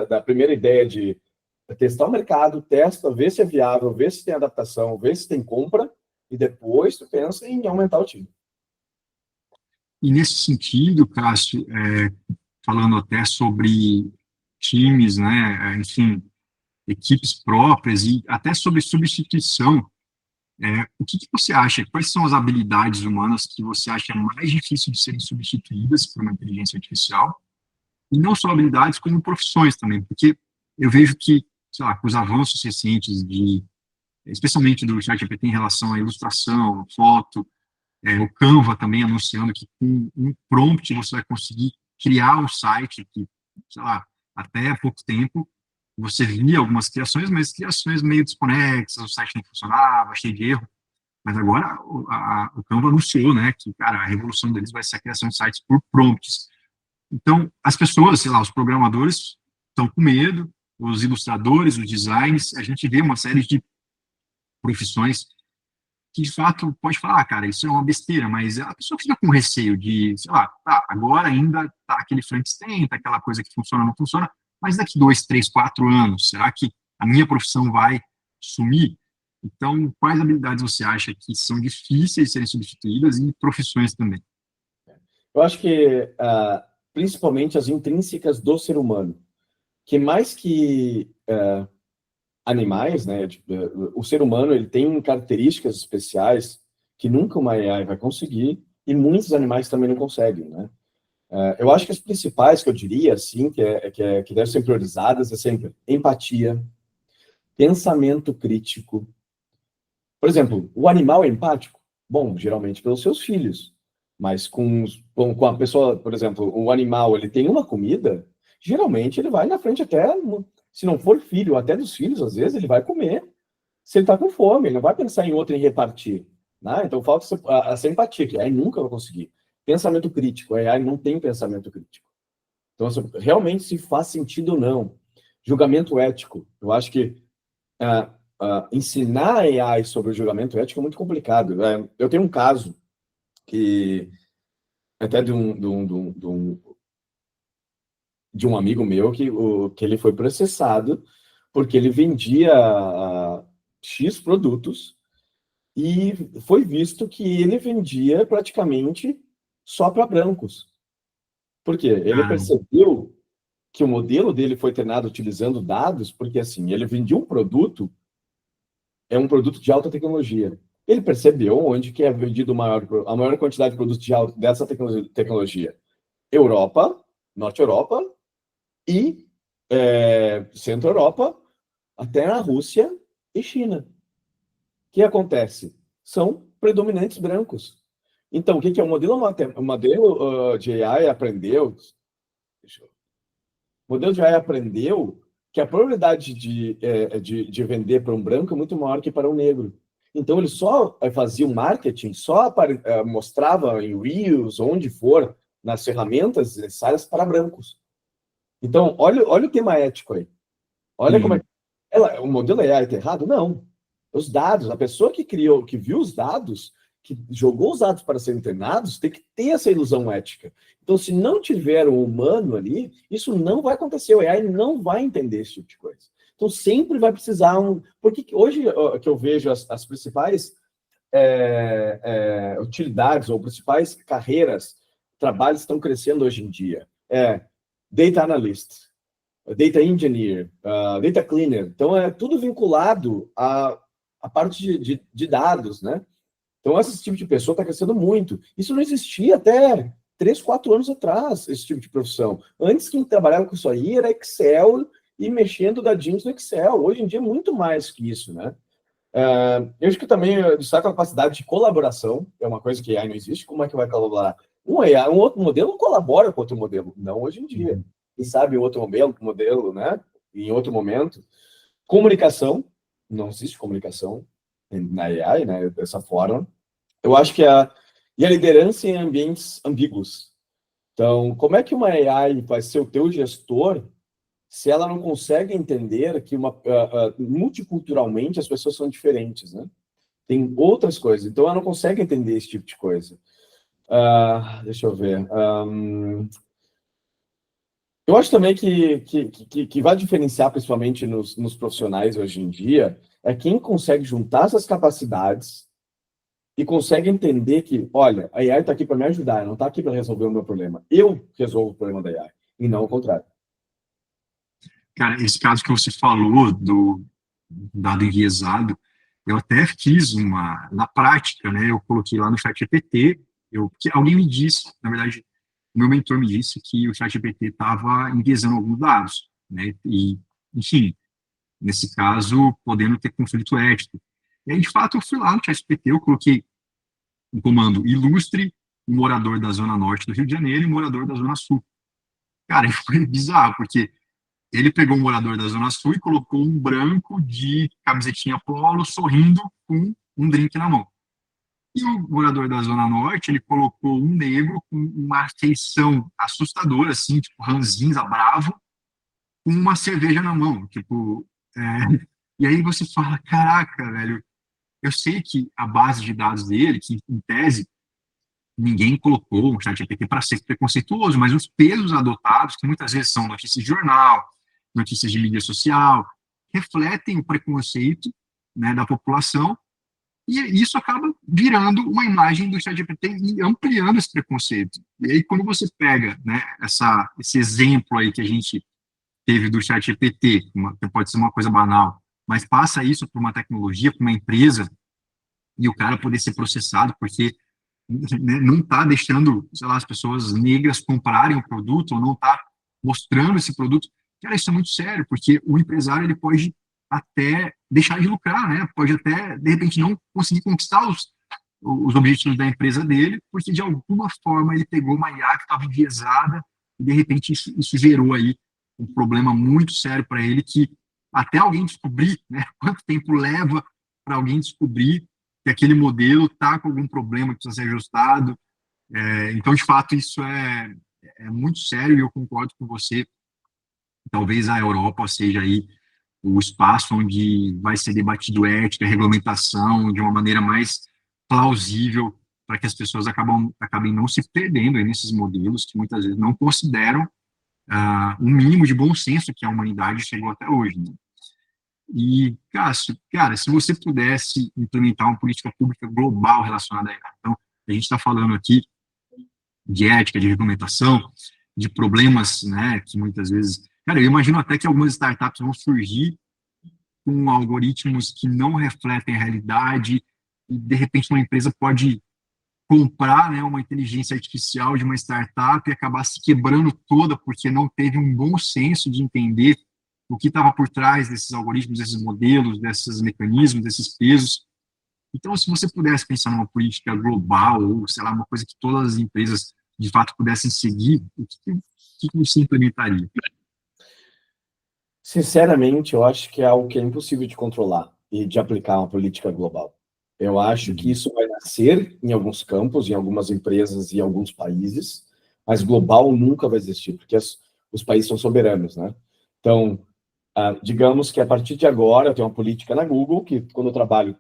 da primeira ideia de testar o mercado, testa, vê se é viável, vê se tem adaptação, vê se tem compra, e depois tu pensa em aumentar o time. E nesse sentido, Cássio, falando até sobre times, né, enfim, equipes próprias e até sobre substituição, o que você acha? Quais são as habilidades humanas que você acha mais difícil de serem substituídas por uma inteligência artificial? E não só habilidades, como profissões também, porque eu vejo que, sei lá, com os avanços recentes especialmente do ChatGPT em relação à ilustração, foto, o Canva também anunciando que com um prompt você vai conseguir criar um site que, sei lá, até há pouco tempo você via algumas criações, mas criações meio desconexas, o site não funcionava, cheio de erro. Mas agora o Canva anunciou, né, que, cara, a revolução deles vai ser a criação de sites por prompts. Então, as pessoas, sei lá, os programadores estão com medo, os ilustradores, os designers, a gente vê uma série de profissões que, de fato, pode falar, cara, isso é uma besteira, mas a pessoa fica com receio de, sei lá, tá, agora ainda tá aquele Frankenstein, tá aquela coisa que funciona, não funciona, mas daqui 2, 3, 4 anos, será que a minha profissão vai sumir? Então, quais habilidades você acha que são difíceis de serem substituídas e profissões também? Eu acho que, principalmente, as intrínsecas do ser humano, que mais que animais, né, o ser humano ele tem características especiais que nunca uma AI vai conseguir, e muitos animais também não conseguem, né? Eu acho que as principais que eu diria, assim, que devem ser priorizadas, é sempre empatia, pensamento crítico. Por exemplo, o animal é empático? Bom, geralmente pelos seus filhos, mas com a pessoa, por exemplo, o animal, ele tem uma comida, geralmente ele vai na frente até, se não for filho, até dos filhos, às vezes, ele vai comer, se ele está com fome, ele não vai pensar em outro em repartir, né? Então falta essa empatia, que a AI nunca vai conseguir. Pensamento crítico, a AI não tem pensamento crítico. Então, realmente, se faz sentido ou não. Julgamento ético, eu acho que ensinar a AI sobre o julgamento ético é muito complicado. Eu tenho um caso que até de um amigo meu que ele foi processado porque ele vendia X produtos e foi visto que ele vendia praticamente só para brancos. Por quê? Ele percebeu que o modelo dele foi treinado utilizando dados, porque assim, ele vendia um produto, é um produto de alta tecnologia. Ele percebeu onde que é vendido a maior quantidade de produtos dessa tecnologia. Europa, Norte Europa e Centro Europa, até na Rússia e China. O que acontece? São predominantes brancos. Então, o que é o modelo de AI aprendeu? O modelo de AI aprendeu que a probabilidade de vender para um branco é muito maior que para um negro. Então, ele só fazia o marketing, só mostrava em Reels, onde for, nas ferramentas necessárias para brancos. Então, olha o tema ético aí. Olha como é que... o modelo AI está errado? Não. Os dados, a pessoa que criou, que viu os dados, que jogou os dados para serem treinados, tem que ter essa ilusão ética. Então, se não tiver um humano ali, isso não vai acontecer. O AI não vai entender esse tipo de coisa. Então, sempre vai precisar Porque hoje que eu vejo as principais utilidades ou principais carreiras, trabalhos estão crescendo hoje em dia. Data Analyst, Data Engineer, Data Cleaner. Então, é tudo vinculado à parte de dados, né? Então, esse tipo de pessoa está crescendo muito. Isso não existia até 3, 4 anos atrás, esse tipo de profissão. Antes, quem trabalhava com isso aí era Excel e mexendo dadinhos no Excel. Hoje em dia é muito mais que isso, né? Eu acho que também destaca a capacidade de colaboração, é uma coisa que AI não existe. Como é que vai colaborar? Um outro modelo colabora com outro modelo, não hoje em dia. Quem sabe outro modelo, né? Em outro momento. Comunicação, não existe comunicação na AI, né? Dessa forma. Eu acho que e a liderança em ambientes ambíguos. Então, como é que uma AI vai ser o teu gestor se ela não consegue entender que multiculturalmente as pessoas são diferentes, né? Tem outras coisas. Então, ela não consegue entender esse tipo de coisa. Deixa eu ver. Eu acho também que vai diferenciar, principalmente nos profissionais hoje em dia, é quem consegue juntar essas capacidades e consegue entender que, olha, a AI está aqui para me ajudar, não está aqui para resolver o meu problema. Eu resolvo o problema da AI, e não o contrário. Cara, esse caso que você falou do dado enviesado, eu até fiz na prática, né, eu coloquei lá no ChatGPT, que alguém me disse, na verdade, o meu mentor me disse que o ChatGPT estava enviesando alguns dados, né, e, enfim, nesse caso, podendo ter conflito ético. E aí, de fato, eu fui lá no ChatGPT, eu coloquei um comando ilustre, um morador da zona norte do Rio de Janeiro e um morador da zona sul. Cara, foi bizarro, porque ele pegou um morador da zona sul e colocou um branco de camisetinha polo sorrindo com um drink na mão. E o morador da Zona Norte, ele colocou um negro com uma feição assustadora, assim, tipo, ranzinza, bravo, com uma cerveja na mão, tipo... E aí você fala, caraca, velho, eu sei que a base de dados dele, que em tese ninguém colocou um ChatGPT para ser preconceituoso, mas os pesos adotados, que muitas vezes são notícias de jornal, notícias de mídia social, refletem o preconceito, né, da população, e isso acaba virando uma imagem do ChatGPT e ampliando esse preconceito. E aí, quando você pega, né, esse exemplo aí que a gente teve do ChatGPT, que pode ser uma coisa banal, mas passa isso para uma tecnologia, para uma empresa, e o cara poder ser processado, porque, né, não está deixando, sei lá, as pessoas negras comprarem o produto, ou não está mostrando esse produto. Cara, isso é muito sério, porque o empresário ele pode até deixar de lucrar, né? Pode até, de repente, não conseguir conquistar os objetivos da empresa dele, porque de alguma forma ele pegou uma IA que estava enviesada, e de repente isso gerou aí um problema muito sério para ele, que até alguém descobrir, né? Quanto tempo leva para alguém descobrir que aquele modelo está com algum problema que precisa ser ajustado. Então, de fato, isso é muito sério, e eu concordo com você. Talvez a Europa seja aí o espaço onde vai ser debatido ética, regulamentação de uma maneira mais plausível, para que as pessoas acabem não se perdendo aí nesses modelos que muitas vezes não consideram um mínimo de bom senso que a humanidade chegou até hoje, né? E, Cássio, cara, se você pudesse implementar uma política pública global relacionada a IA, então, a gente está falando aqui de ética, de regulamentação, de problemas, né, que muitas vezes... Cara, eu imagino até que algumas startups vão surgir com algoritmos que não refletem a realidade, e, de repente, uma empresa pode comprar, né, uma inteligência artificial de uma startup e acabar se quebrando toda porque não teve um bom senso de entender o que estava por trás desses algoritmos, desses modelos, desses mecanismos, desses pesos. Então, se você pudesse pensar numa política global, ou, sei lá, uma coisa que todas as empresas, de fato, pudessem seguir, o que você implementaria? Sinceramente, eu acho que é algo que é impossível de controlar e de aplicar uma política global. Eu acho que isso vai nascer em alguns campos, em algumas empresas e em alguns países, mas global nunca vai existir, porque os países são soberanos, né? Então, digamos que a partir de agora eu tenho uma política na Google, que quando eu trabalho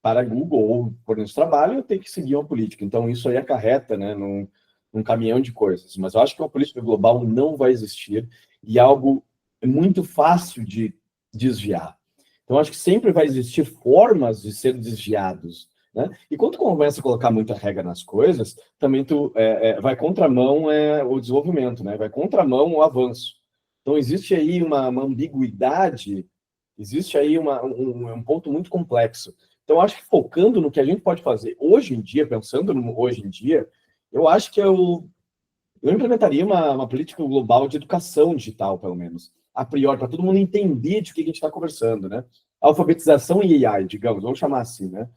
para a Google ou por esse trabalho, eu tenho que seguir uma política. Então, isso aí acarreta, né, num caminhão de coisas. Mas eu acho que uma política global não vai existir e algo muito fácil de desviar. Então, acho que sempre vai existir formas de ser desviados, né? E quando tu começa a colocar muita regra nas coisas, também tu vai contramão o desenvolvimento, né? Vai contramão o avanço. Então, existe aí uma ambiguidade, existe aí um ponto muito complexo. Então, acho que focando no que a gente pode fazer hoje em dia, pensando no hoje em dia, eu acho que eu implementaria uma política global de educação digital, pelo menos, a priori, para todo mundo entender de que a gente está conversando, né? Alfabetização e AI, digamos, vamos chamar assim, né?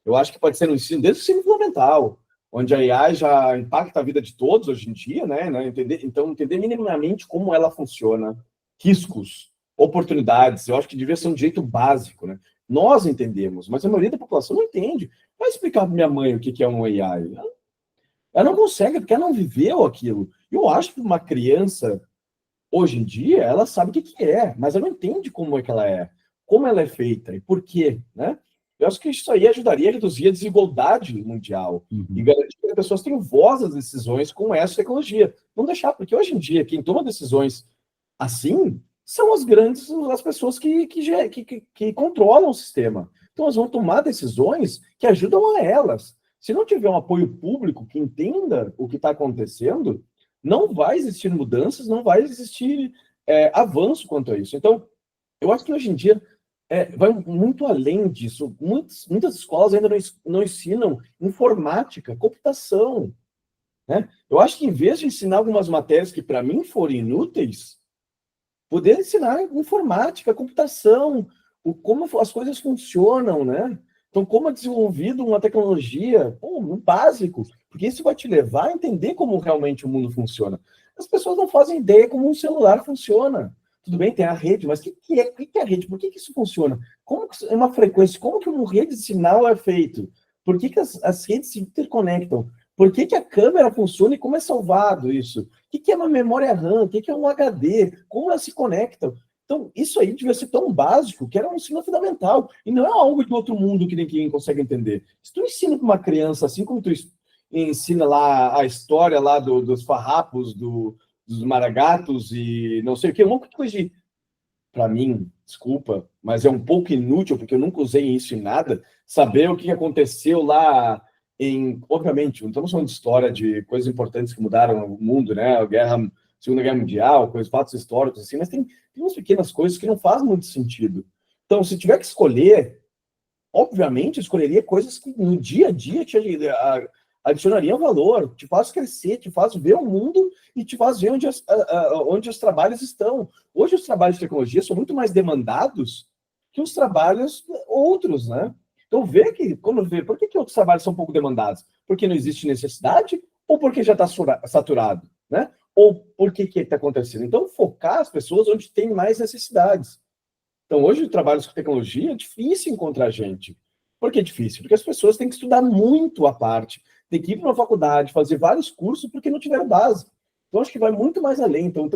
Eu acho que pode ser no ensino, desde o ensino fundamental, onde a AI já impacta a vida de todos hoje em dia, né? Entender minimamente como ela funciona, riscos, oportunidades, eu acho que devia ser um direito básico, né? Nós entendemos, mas a maioria da população não entende. Vai explicar para minha mãe o que é um AI? Ela não consegue, porque ela não viveu aquilo. Eu acho que uma criança, hoje em dia, ela sabe o que é, mas ela não entende como é que ela é, como ela é feita e por quê, né? Eu acho que isso aí ajudaria a reduzir a desigualdade mundial e garantir que as pessoas tenham voz às decisões com essa tecnologia. Não deixar, porque hoje em dia, quem toma decisões assim são as pessoas que controlam o sistema. Então, elas vão tomar decisões que ajudam a elas. Se não tiver um apoio público que entenda o que está acontecendo, não vai existir mudanças, não vai existir avanço quanto a isso. Então, eu acho que hoje em dia vai muito além disso. Muitas escolas ainda não ensinam informática, computação, né? Eu acho que em vez de ensinar algumas matérias que para mim forem inúteis, poder ensinar informática, computação, como as coisas funcionam, né? Então, como é desenvolvido uma tecnologia, no básico, porque isso vai te levar a entender como realmente o mundo funciona. As pessoas não fazem ideia como um celular funciona. Tudo bem, tem a rede, mas o que é a rede? Por que isso funciona? Como que é uma frequência? Como que uma rede de sinal é feito? Por que as redes se interconectam? Por que a câmera funciona e como é salvado isso? O que é uma memória RAM? O que é um HD? Como elas se conectam? Então, isso aí devia ser tão básico que era um ensino fundamental. E não é algo de outro mundo que ninguém consegue entender. Se tu ensina para uma criança, assim como tu ensina lá a história lá dos farrapos, dos maragatos e não sei o que, uma coisa de, para mim, desculpa, mas é um pouco inútil, porque eu nunca usei isso em nada, saber o que aconteceu lá obviamente, não estamos falando de história de coisas importantes que mudaram o mundo, né? Segunda Guerra Mundial, fatos históricos, assim, mas tem umas pequenas coisas que não fazem muito sentido. Então, se tiver que escolher, obviamente, eu escolheria coisas que no dia a dia adicionariam valor, te faz crescer, te faz ver o mundo e te faz ver onde os trabalhos estão. Hoje, os trabalhos de tecnologia são muito mais demandados que os trabalhos outros, né? Então, por que outros trabalhos são pouco demandados? Porque não existe necessidade ou porque já está saturado, né? Ou por que está acontecendo? Então, focar as pessoas onde tem mais necessidades. Então, hoje, trabalhos com tecnologia é difícil encontrar gente. Por que é difícil? Porque as pessoas têm que estudar muito à parte, tem que ir para uma faculdade, fazer vários cursos, porque não tiveram base. Então, acho que vai muito mais além. Então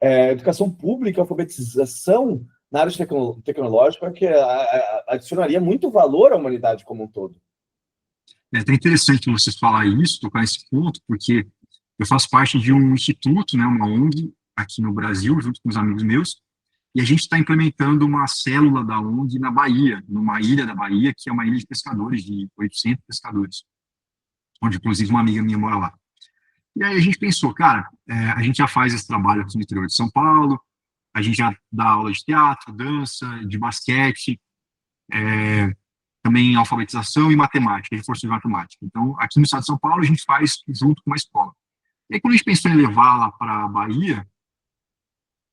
educação pública, alfabetização na área tecnológica, que adicionaria muito valor à humanidade como um todo. É até interessante você falar isso, tocar nesse ponto, porque eu faço parte de um instituto, né, uma ONG, aqui no Brasil, junto com os amigos meus, e a gente está implementando uma célula da ONG na Bahia, numa ilha da Bahia, que é uma ilha de pescadores, de 800 pescadores, onde, inclusive, uma amiga minha mora lá. E aí a gente pensou, cara, a gente já faz esse trabalho aqui no interior de São Paulo, a gente já dá aula de teatro, dança, de basquete, também alfabetização e matemática, reforço de matemática. Então, aqui no estado de São Paulo, a gente faz junto com uma escola. E aí, quando a gente pensou em levar lá para a Bahia,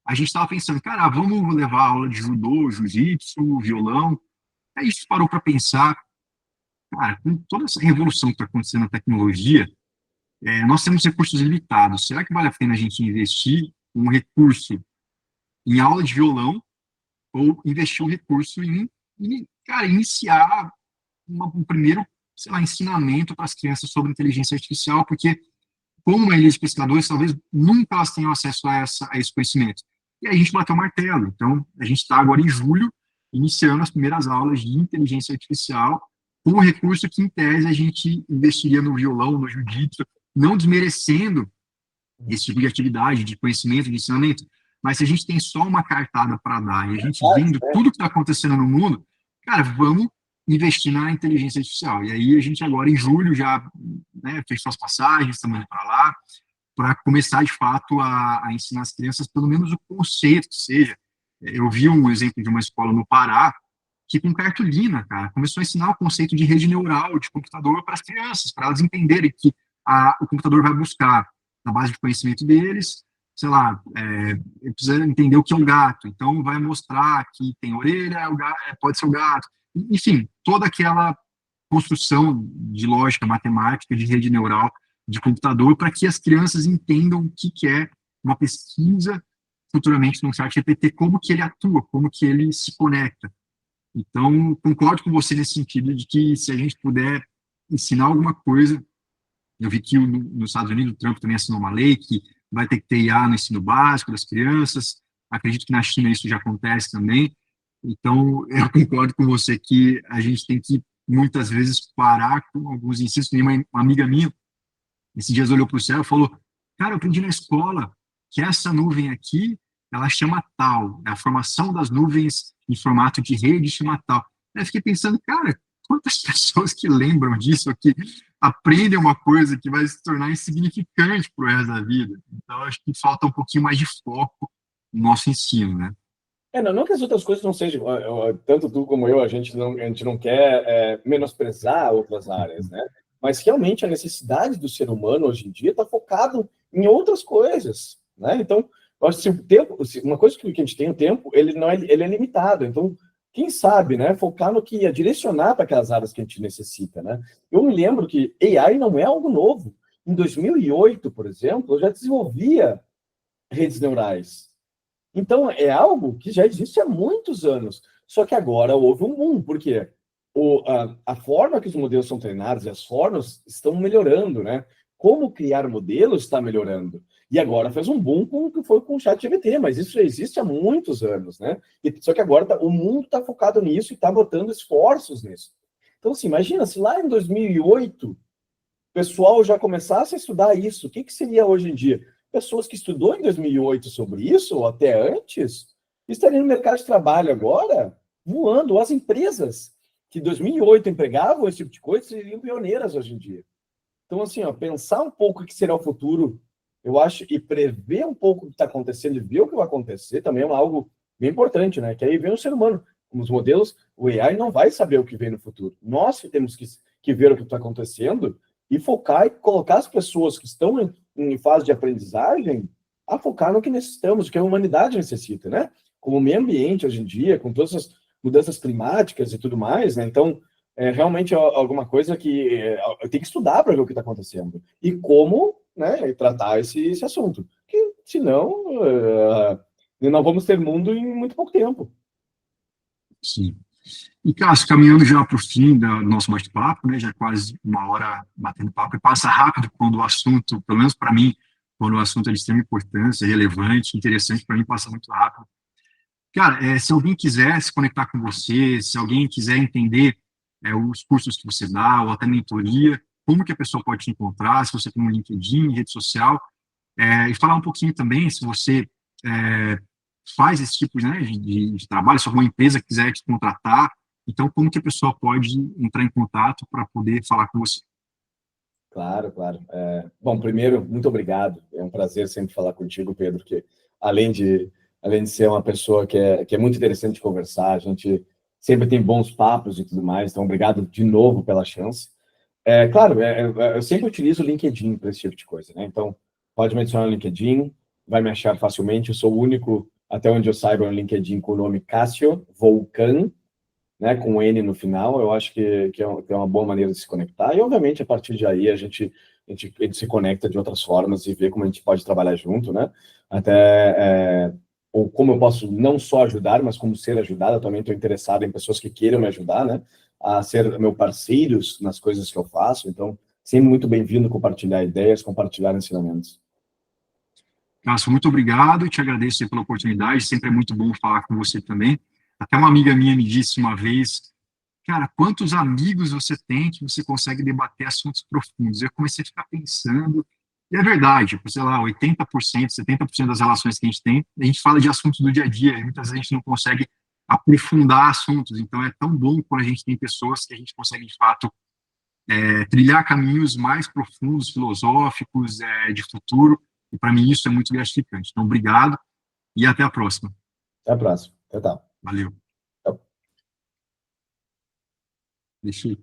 a gente estava pensando, cara, vamos levar aula de judô, jiu-jitsu, violão. Aí a gente parou para pensar, cara, com toda essa revolução que está acontecendo na tecnologia, nós temos recursos limitados. Será que vale a pena a gente investir um recurso em aula de violão ou investir um recurso cara, iniciar um primeiro, sei lá, ensinamento para as crianças sobre inteligência artificial, porque como uma ilha de pescadores, talvez nunca elas tenham acesso a esse conhecimento. E aí a gente bateu o martelo. Então, a gente está agora em julho, iniciando as primeiras aulas de inteligência artificial, com um recurso que, em tese, a gente investiria no violão, no jiu-jitsu, não desmerecendo esse tipo de atividade, de conhecimento, de ensinamento, mas se a gente tem só uma cartada para dar e a gente vendo tudo que está acontecendo no mundo, cara, vamos investir na inteligência artificial. E aí a gente agora, em julho, já fechou as passagens, estamos indo para lá, para começar, de fato, a ensinar as crianças pelo menos o conceito, que seja. Eu vi um exemplo de uma escola no Pará, que com cartolina, cara, começou a ensinar o conceito de rede neural, de computador para as crianças, para elas entenderem que o computador vai buscar na base de conhecimento deles, sei lá, precisa entender o que é um gato, então vai mostrar que tem orelha, pode ser o gato, enfim, toda aquela construção de lógica matemática, de rede neural, de computador, para que as crianças entendam o que é uma pesquisa futuramente no chat GPT, como que ele atua, como que ele se conecta. Então, concordo com você nesse sentido de que se a gente puder ensinar alguma coisa, eu vi que nos Estados Unidos o Trump também assinou uma lei que vai ter que ter IA no ensino básico das crianças, acredito que na China isso já acontece também, então eu concordo com você que a gente tem que muitas vezes parar com alguns ensinos. Uma amiga minha, esses dias olhou para o céu e falou, cara, eu aprendi na escola que essa nuvem aqui, ela chama tal, a formação das nuvens em formato de rede chama tal. Aí eu fiquei pensando, cara, quantas pessoas que lembram disso, que aprendem uma coisa que vai se tornar insignificante para o resto da vida. Então, acho que falta um pouquinho mais de foco no nosso ensino, né? Não que as outras coisas não sejam, tanto tu como eu, a gente não quer menosprezar outras áreas, né? Mas realmente a necessidade do ser humano hoje em dia está focado em outras coisas, né? Então, eu acho que uma coisa que a gente tem, o tempo, ele é limitado. Então, quem sabe, né, focar no que ia direcionar para aquelas áreas que a gente necessita, né? Eu me lembro que AI não é algo novo. Em 2008, por exemplo, eu já desenvolvia redes neurais. Então, é algo que já existe há muitos anos. Só que agora houve um boom, porque a forma que os modelos são treinados e as formas estão melhorando, né? Como criar modelos está melhorando. E agora fez um boom com o que foi com o ChatGPT, mas isso já existe há muitos anos, né? Só que agora o mundo está focado nisso e está botando esforços nisso. Então, assim, imagina se lá em 2008 o pessoal já começasse a estudar isso, o que seria hoje em dia? Pessoas que estudou em 2008 sobre isso, ou até antes, estariam no mercado de trabalho agora, voando. As empresas que em 2008 empregavam esse tipo de coisa seriam pioneiras hoje em dia. Então, assim, ó, pensar um pouco o que será o futuro, eu acho, e prever um pouco o que está acontecendo e ver o que vai acontecer também é algo bem importante, né? Que aí vem o ser humano. Como os modelos, o AI não vai saber o que vem no futuro. Nós que temos que ver o que está acontecendo e focar e colocar as pessoas que estão em fase de aprendizagem a focar no que necessitamos, o que a humanidade necessita, né? Como o meio ambiente hoje em dia, com todas as mudanças climáticas e tudo mais, né? Então, realmente alguma coisa que tem que estudar para ver o que está acontecendo e como, né, tratar esse assunto. Que, senão, não vamos ter mundo em muito pouco tempo. Sim. E, Cássio, caminhando já para o fim do nosso bate-papo, né, já é quase uma hora batendo papo, e passa rápido quando o assunto, pelo menos para mim, quando o assunto é de extrema importância, relevante, interessante, para mim passa muito rápido. Cara, se alguém quiser se conectar com você, se alguém quiser entender os cursos que você dá, ou até mentoria, como que a pessoa pode te encontrar, se você tem um LinkedIn, rede social, e falar um pouquinho também, se você faz esse tipo, né, de trabalho, se alguma empresa quiser te contratar, então como que a pessoa pode entrar em contato para poder falar com você? Claro, claro. Bom, primeiro, muito obrigado. É um prazer sempre falar contigo, Pedro, que além de ser uma pessoa que é muito interessante de conversar, a gente sempre tem bons papos e tudo mais, então obrigado de novo pela chance. Claro, eu sempre utilizo o LinkedIn para esse tipo de coisa, né? Então, pode me adicionar no LinkedIn, vai me achar facilmente. Eu sou o único, até onde eu saiba, no LinkedIn com o nome Cássio Volcan, né, com N no final. Eu acho que é uma boa maneira de se conectar. E, obviamente, a partir de aí, a gente se conecta de outras formas e vê como a gente pode trabalhar junto, né? Ou como eu posso não só ajudar, mas como ser ajudado. Eu também estou interessado em pessoas que queiram me ajudar, né? A ser meu parceiros nas coisas que eu faço. Então, sempre muito bem-vindo compartilhar ideias, compartilhar ensinamentos. Cássio, muito obrigado, te agradeço aí pela oportunidade, sempre é muito bom falar com você também. Até uma amiga minha me disse uma vez, cara, quantos amigos você tem que você consegue debater assuntos profundos? Eu comecei a ficar pensando, e é verdade, sei lá, 80%, 70% das relações que a gente fala de assuntos do dia a dia, e muitas vezes a gente não consegue aprofundar assuntos, então é tão bom quando a gente tem pessoas que a gente consegue, de fato, trilhar caminhos mais profundos, filosóficos, de futuro, e para mim isso é muito gratificante. Então, obrigado e até a próxima. Até a próxima. Até tá. Valeu. Tchau. Deixa eu